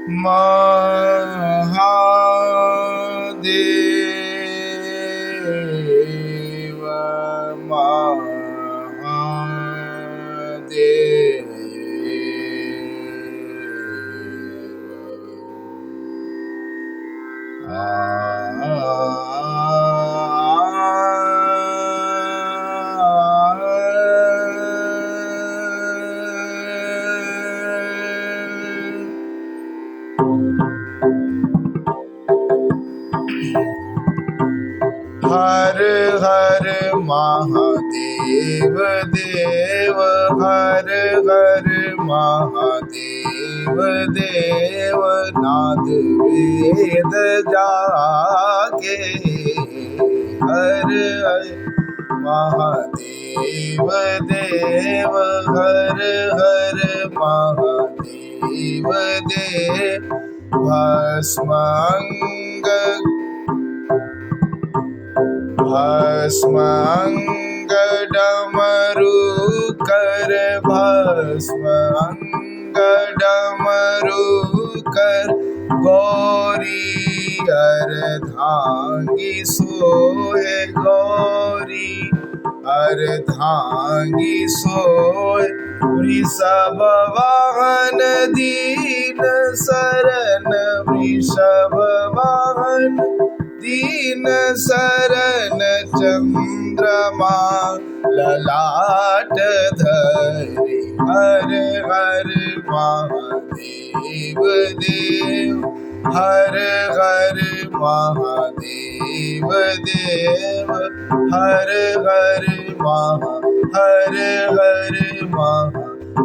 महादेव हर हर महादेव देव हर हर महादेव देव नाद वेद जाके हर हर महादेव देव हर हर महादेव देव भस्मांग भस्मांग डमरू कर भस्मांग डमरू कर गौरी अर्धांगी सोए गौरी अर्धांगी सोए वृषभ वाहन दीन शरण वृषभ वाहन दीन शरण चंद्रमा ललाट धरि हर हर महादेव देव हर हर महादेव देव हर हर हर हर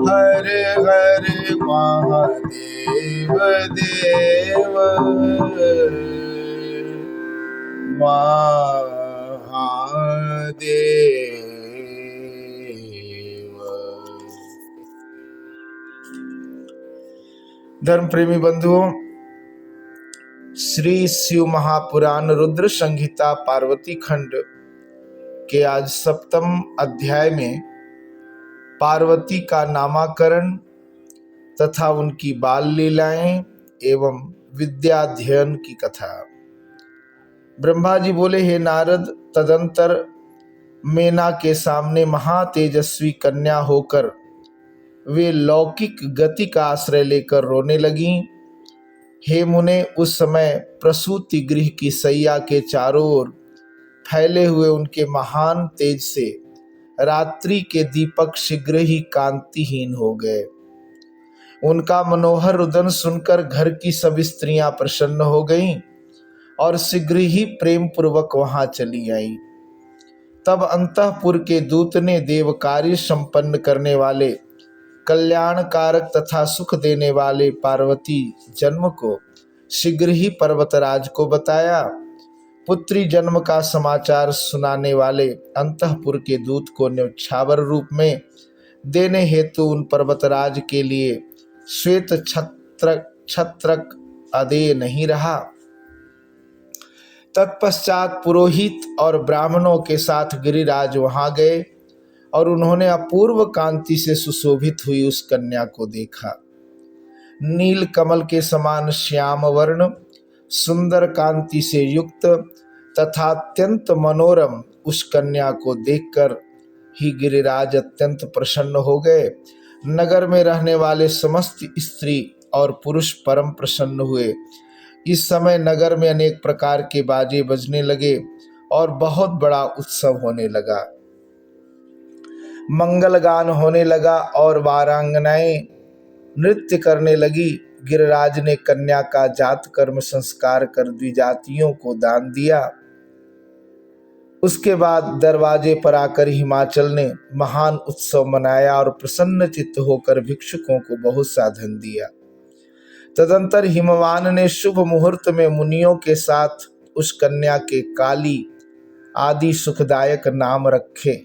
हर हर महादेव देव महादेव। धर्म प्रेमी बंधुओं, श्री शिव महापुराण रुद्र संहिता पार्वती खंड के आज 7वें अध्याय में पार्वती का नामाकरण तथा उनकी बाल लीलाएं एवं विद्याध्ययन की कथा। ब्रह्मा जी बोले, हे नारद, तदंतर मेना के सामने महातेजस्वी कन्या होकर वे लौकिक गति का आश्रय लेकर रोने लगीं। हे मुने, उस समय प्रसूति गृह की सैया के चारों ओर फैले हुए उनके महान तेज से रात्रि के दीपक शीघ्र ही कांतिहीन हो गए। उनका मनोहर रुदन सुनकर घर की सब स्त्रियां प्रसन्न हो गईं और शीघ्र ही प्रेम पूर्वक वहां चली आईं। तब अंतःपुर के दूत ने देव कार्य संपन्न करने वाले, कल्याणकारक तथा सुख देने वाले पार्वती जन्म को शीघ्र ही पर्वतराज को बताया। पुत्री जन्म का समाचार सुनाने वाले अंतःपुर के दूत को न्यौछावर रूप में देने हेतु उन पर्वतराज के लिए श्वेत छत्रक अदेय नहीं रहा। तत्पश्चात पुरोहित और ब्राह्मणों के साथ गिरिराज वहां गए और उन्होंने अपूर्व कांति से सुशोभित हुई उस कन्या को देखा। नील कमल के समान श्याम वर्ण, सुंदर कांति से युक्त तथा अत्यंत मनोरम उस कन्या को देखकर ही गिरिराज अत्यंत प्रसन्न हो गए। नगर में रहने वाले समस्त स्त्री और पुरुष परम प्रसन्न हुए। इस समय नगर में अनेक प्रकार के बाजे बजने लगे और बहुत बड़ा उत्सव होने लगा। मंगल गान होने लगा और वारांगनाएं नृत्य करने लगी। गिरिराज ने कन्या का जात कर्म संस्कार कर द्विजातियों को दान दिया। उसके बाद दरवाजे पर आकर हिमाचल ने महान उत्सव मनाया और प्रसन्न चित्त होकर भिक्षुकों को बहुत सा धन दिया। तदंतर हिमवान ने शुभ मुहूर्त में मुनियों के साथ उस कन्या के काली आदि सुखदायक नाम रखे।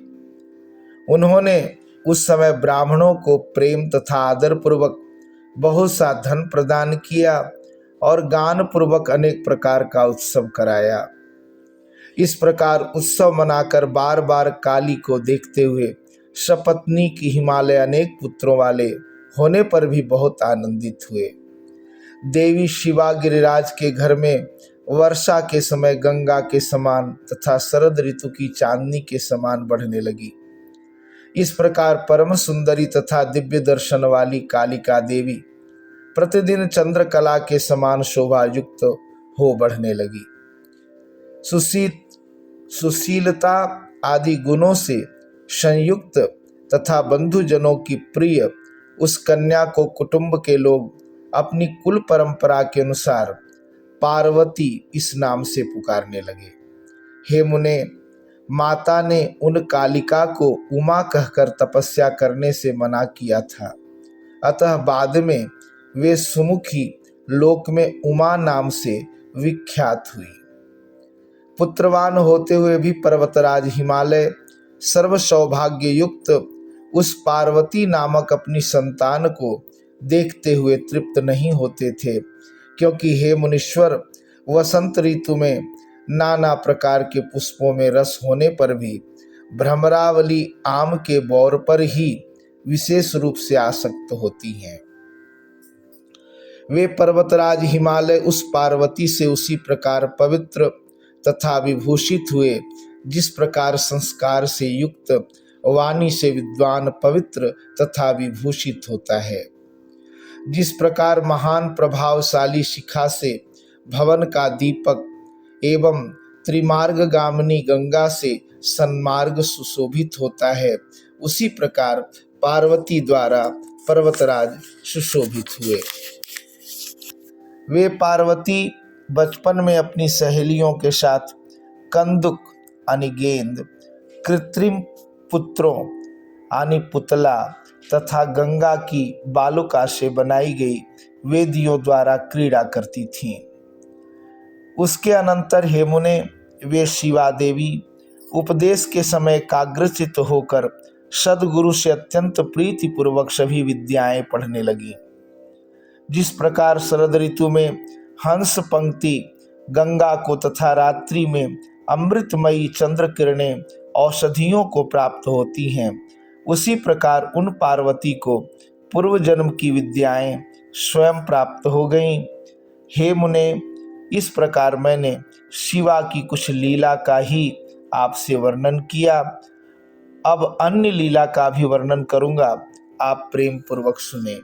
उन्होंने उस समय ब्राह्मणों को प्रेम तथा आदर पूर्वक बहुत सा धन प्रदान किया और गान पूर्वक अनेक प्रकार का उत्सव कराया। इस प्रकार उत्सव मनाकर बार बार काली को देखते हुए सपत्नी की हिमालय अनेक पुत्रों वाले होने पर भी बहुत आनंदित हुए। देवी शिवा गिरिराज के घर में वर्षा के समय गंगा के समान तथा शरद ऋतु की चांदनी के समान बढ़ने लगी। इस प्रकार परम सुंदरी तथा दिव्य दर्शन वाली कालिका देवी प्रतिदिन चंद्रकला के समान शोभा युक्त हो बढ़ने लगी। सुशीलता आदि गुणों से संयुक्त तथा बंधुजनों की प्रिय उस कन्या को कुटुंब के लोग अपनी कुल परंपरा के अनुसार पार्वती इस नाम से पुकारने लगे। हे मुने, माता ने उन कालिका को उमा कहकर तपस्या करने से मना किया था, अतः बाद में वे सुमुखी लोक में उमा नाम से विख्यात हुई। पुत्रवान होते हुए भी पर्वतराज हिमालय सर्व सौभाग्य युक्त उस पार्वती नामक अपनी संतान को देखते हुए तृप्त नहीं होते थे, क्योंकि हे मुनीश्वर, वसंत ऋतु में नाना प्रकार के पुष्पों में रस होने पर भी भ्रमरावली आम के बौर पर ही विशेष रूप से आसक्त होती हैं। वे पर्वतराज हिमालय उस पार्वती से उसी प्रकार पवित्र तथा विभूषित हुए जिस प्रकार संस्कार से युक्त वाणी से विद्वान पवित्र तथा विभूषित होता है। जिस प्रकार महान प्रभावशाली शिखा से भवन का दीपक एवं त्रिमार्गगामिनी गंगा से सन्मार्ग सुशोभित होता है, उसी प्रकार पार्वती द्वारा पर्वतराज सुशोभित हुए। वे पार्वती बचपन में अपनी सहेलियों के साथ कंदुक यानी गेंद, कृत्रिम पुत्रों यानी पुतला तथा गंगा की बालुका से बनाई गई वेदियों द्वारा क्रीड़ा करती थीं। उसके अनंतर हे मुने, वे शिवा देवी उपदेश के समय एकाग्रचित होकर सद्गुरु से अत्यंत प्रीति पूर्वक सभी विद्याएं पढ़ने लगी। जिस प्रकार शरद ऋतु में हंस पंक्ति गंगा को तथा रात्रि में अमृतमयी चंद्र किरणें औषधियों को प्राप्त होती हैं, उसी प्रकार उन पार्वती को पूर्व जन्म की विद्याएं स्वयं प्राप्त हो गईं। हे मुने, इस प्रकार मैंने शिवा की कुछ लीला का ही आपसे वर्णन किया। अब अन्य लीला का भी वर्णन करूंगा, आप प्रेम पूर्वक सुने।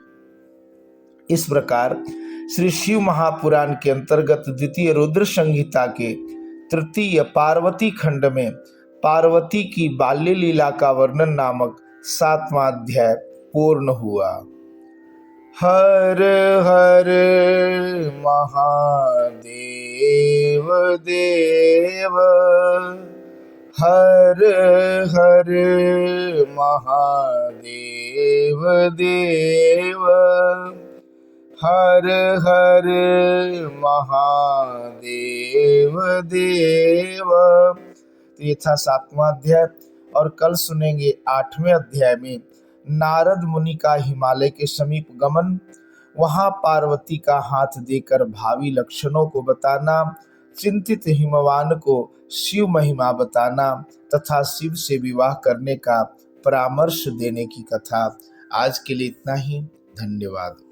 इस प्रकार श्री शिव महापुराण के अंतर्गत द्वितीय रुद्र संहिता के तृतीय पार्वती खंड में पार्वती की बाल्य लीला का वर्णन नामक 7वां अध्याय पूर्ण हुआ। हर हर महादेव देव, हर हर महादेव देव, हर हर महादेव देव। तो ये था 7वां अध्याय। और कल सुनेंगे 8वें अध्याय में नारद मुनि का हिमालय के समीप गमन, वहां पार्वती का हाथ देकर भावी लक्षणों को बताना, चिंतित हिमवान को शिव महिमा बताना तथा शिव से विवाह करने का परामर्श देने की कथा। आज के लिए इतना ही। धन्यवाद।